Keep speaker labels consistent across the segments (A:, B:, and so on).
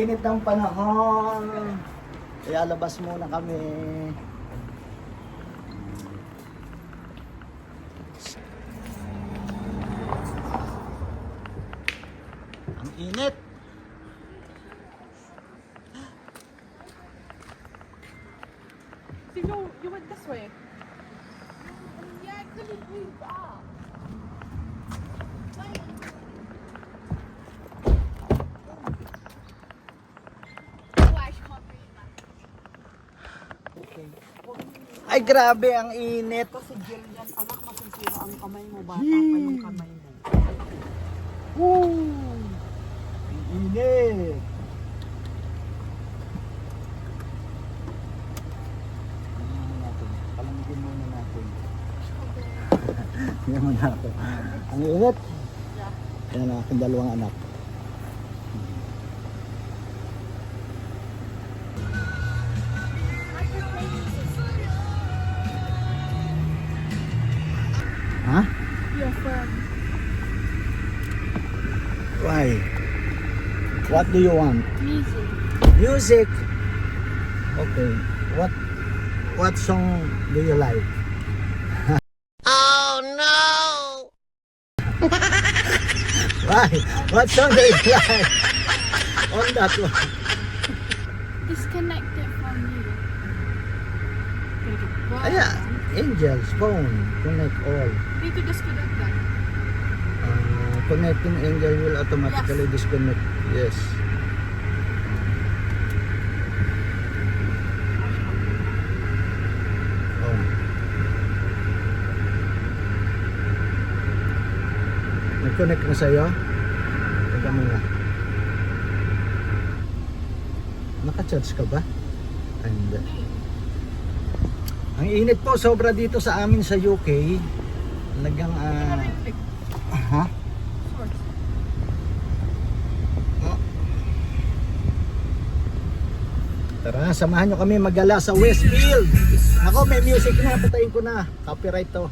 A: init ng panahon. Kaya labas muna kami. Ang init.
B: You went this way. Yeah, I couldn't move up.
A: Ay, grabe ang init.
C: Kasi Jillian, anak, masisira ang kamay mo, bata pa yung kamay mo.
A: Woo! Ang init. Palamigin muna natin. Yan muna ako. Ang init. Yan ang aking dalawang anak. Ha?
B: Your friend.
A: Why? What do you want?
B: Music.
A: Music. Okay. What song do you like?
D: Oh no!
A: Why? What song do you like? On that one.
B: Disconnect it from you.
A: Ayan. Angel's phone. Connect all.
B: Need to disconnect that.
A: Connecting Angel will automatically disconnect. Yes. Oh. Nag-connect na sa'yo? Teka muna. Naka-charge ka ba? Ay, hindi. Ang init po sobra dito sa amin sa UK. Talagang ha? Oh. Tara, samahan nyo kami maggala sa Westfield. Ako, may music na, patayin ko na. Copyright to.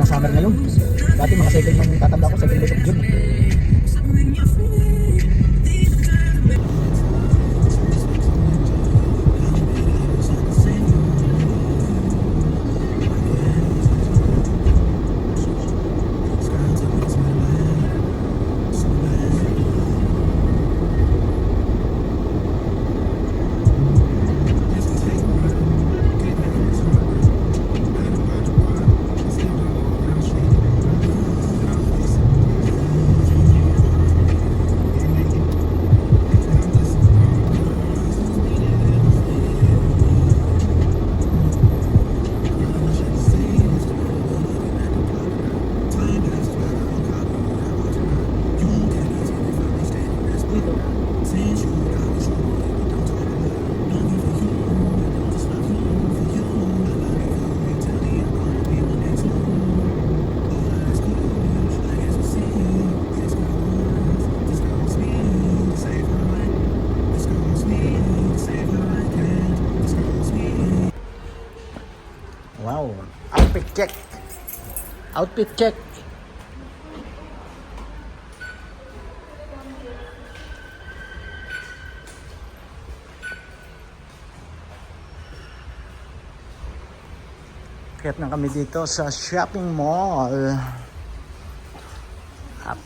A: Summer ngayon. Dati mga second yung tatanda ko, second week of June. Wow, outfit check. Outfit check. Kaya na kami dito sa shopping mall. Up.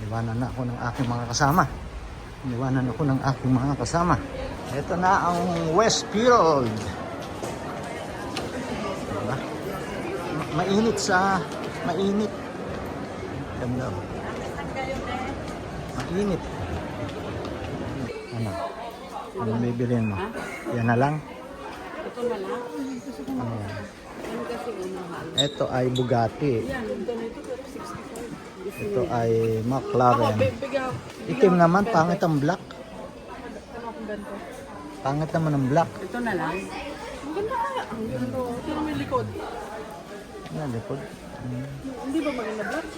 A: Iwanan na ako ng aking mga kasama. Iwanan ako ng aking mga kasama. Ito na ang Westfield. Mainit. Ganda. Mainit. Ano? Ano bibilin mo? Yan na lang?
C: Ito na lang.
A: Ano yan?
C: Ano kasi mahal?
A: Ito ay Bugatti.
C: Yan, ganito pero 65.
A: Ito ay McLaren.
C: Bigyan.
A: Itim naman, pangit ang black.
C: Ano akong ganito?
A: Pangit naman ang black.
C: Ito na lang. Ang ganda kaya. Ang ganda. Ito na may likod.
A: Yan, likod.
C: Hindi ba maganda black?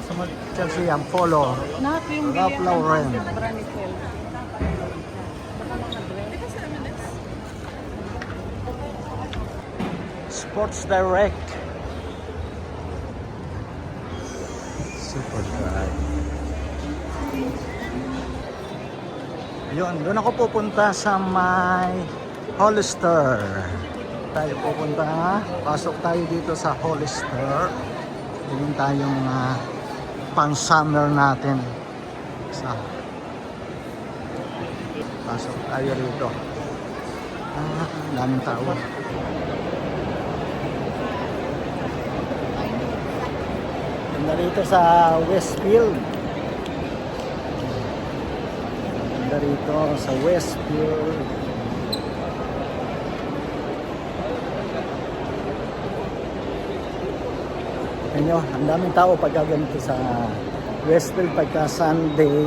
A: Sa Chelsea ang polo.
C: Nahat yung
A: Ralph Lauren.
C: Branicel. Baka mga dress.
A: Sports Direct. Super Drive. Yun, doon ako pupunta sa may Hollister. Tayo pupunta, pasok tayo dito sa Hollister. Tingin tayong pang-summer natin. Pasok tayo rito. Daming tao. Ganda rito sa Westfield. Ganda rito sa Westfield. Inyo, ang daming tao pagka ganito sa Westfield pagka Sunday.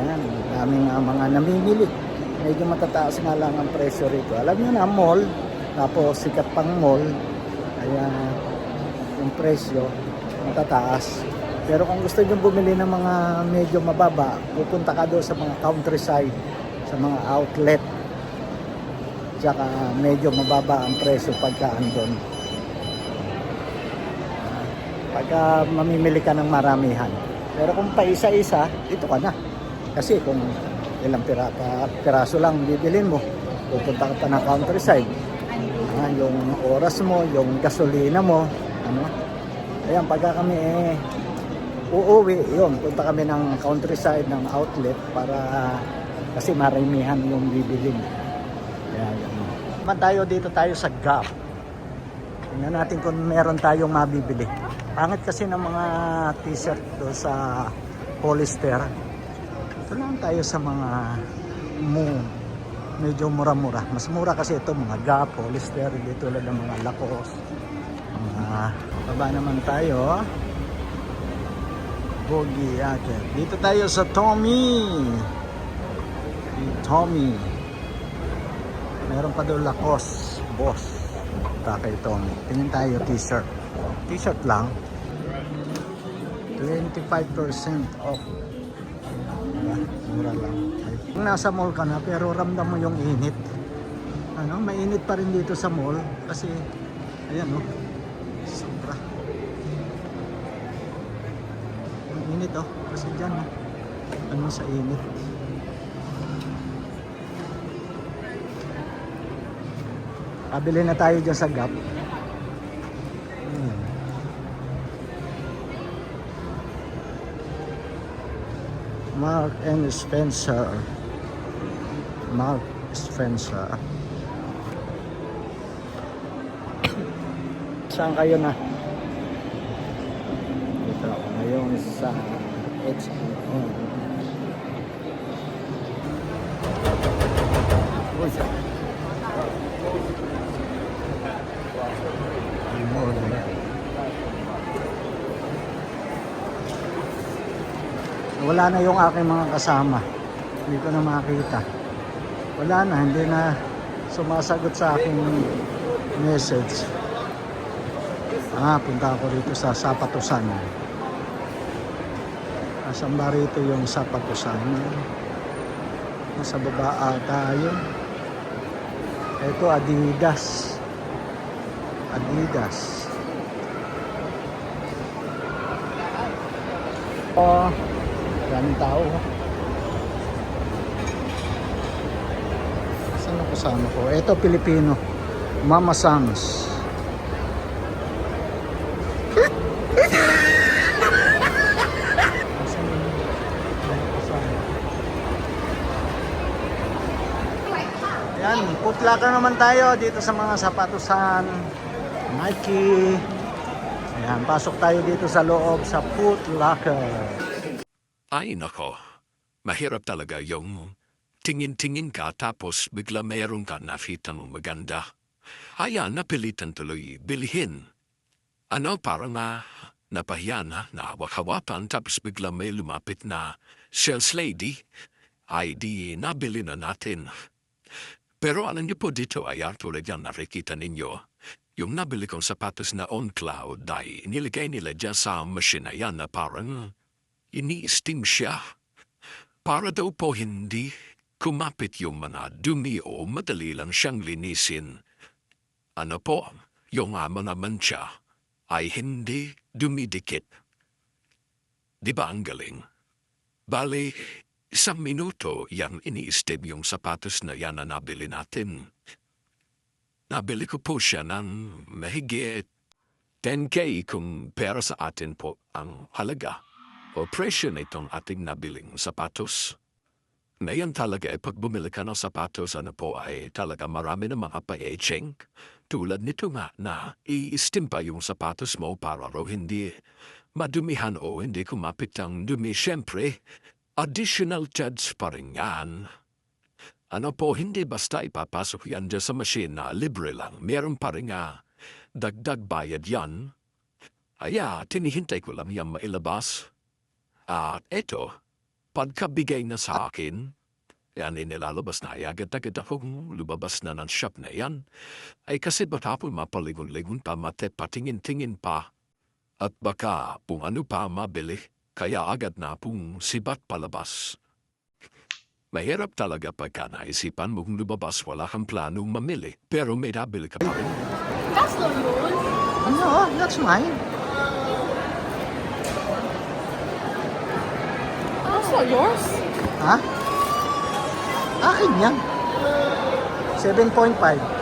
A: Yan, daming mga namimili. Medyo matataas nga lang ang presyo rito. Alam nyo na, mall, tapos sikat pang mall, kaya yung presyo matataas. Pero kung gusto nyo bumili ng mga medyo mababa, pupunta ka doon sa mga countryside, sa mga outlet. Tsaka medyo mababa ang presyo pagka andon. Pagka mamimili ka ng maramihan. Pero kung paisa-isa, dito ka na. Kasi kung ilang piraso lang bibilin mo, pupunta ka pa ng countryside. Yung oras mo, yung gasolina mo, ano. Ayan, pagka kami uuwi, yun, punta kami ng countryside, ng outlet para kasi maramihan yung bibilin. Kaya yun. Naman tayo dito tayo sa Gap. Tingnan natin kung meron tayong mabibili. Pangit kasi ng mga t-shirt do sa Hollister. Ito lang tayo sa mga medyo mura-mura. Mas mura kasi ito mga Gap, Hollister, dito lang ng mga Lacoste. Baba naman tayo. Bogi Jacket. Dito tayo sa Tommy. Tommy. Meron pa doon Lacoste, boss. Punta kay Tommy. Tingin tayo t-shirt. T-shirt lang. 25% off. Diba? Mura lang. Kung nasa mall ka na pero ramdam mo yung init. Ano, mainit pa rin dito sa mall kasi ayan oh. Sobra. Ang init oh. Kasi dyan oh. Ano sa init. Kabili na tayo dyan sa Gap. Mark and Spencer. Mark Spencer. Saan kayo na? Dito ako ngayon sa H&M. Uy. Wala na yung aking mga kasama. Hindi ko na makita. Wala na, hindi na sumasagot sa aking message. Punta ako rito sa Sapatusan. Asan ba rito yung Sapatusan? Nasa baba tayo. Ito Adidas. Adidas. Daming tao. Saan ang kasama ko? Ito Pilipino. Mama Sam's. Yan, putla ka naman tayo dito sa mga sapatusan. Nike. Ayan, pasok tayo dito sa loob sa Foot Locker.
D: Ay nako, mahirap talaga yung tingin-tingin ka tapos bigla mayroon ka nakita mong maganda. Ayan, napilitan tuloy bilhin. Ano parang napahiya na hawak-hawakan tapos bigla may lumapit na sales lady. Ay di nabili na natin. Pero alam niyo po dito ay tulad yan nakikita ninyo. Yung nabili kong sapatos na on cloud ay niligay nila dyan sa machine na yan na parang ini-steam siya. Para daw po hindi kumapit yung mga dumi o madali lang siyang linisin. Ano po, yung mga mancha ay hindi dumidikit. Di ba ang galing? Bali, isang minuto yan ini-steam yung sapatos na yan na nabili natin. Nabili ko po siya ng mahigit 10K kung pera sa atin po ang halaga o presyo na itong ating nabiling sapatos. Ngayon talaga pag bumili ka ng sapatos ano po ay talaga marami ng mga pa-etching. Tulad nito nga na i-steam pa yung sapatos mo para raw hindi madumihan o hindi kumapit ang dumi. Siyempre, additional charge pa rin yan. Ano po, hindi basta ipapasok yan dyan sa machine na libre lang. Meron pa rin dagdag bayad yan. Kaya, tinihintay ko lang yan mailabas. At eto, pagkabigay na sa akin, yan inilalabas na agad-agad akong lumabas na ng shop na yan. Ay kasi batapon mapaligon-ligon pa mate patingin-tingin pa. At baka kung ano pa mabili, kaya agad na pong sibat palabas. Mahirap talaga pagka naisipan mong lumabas wala kang planong mamili, pero may nabili ka pa rin.
B: That's not yours.
A: No, that's mine.
B: That's not yours.
A: Ha? Akin yan. 7.5.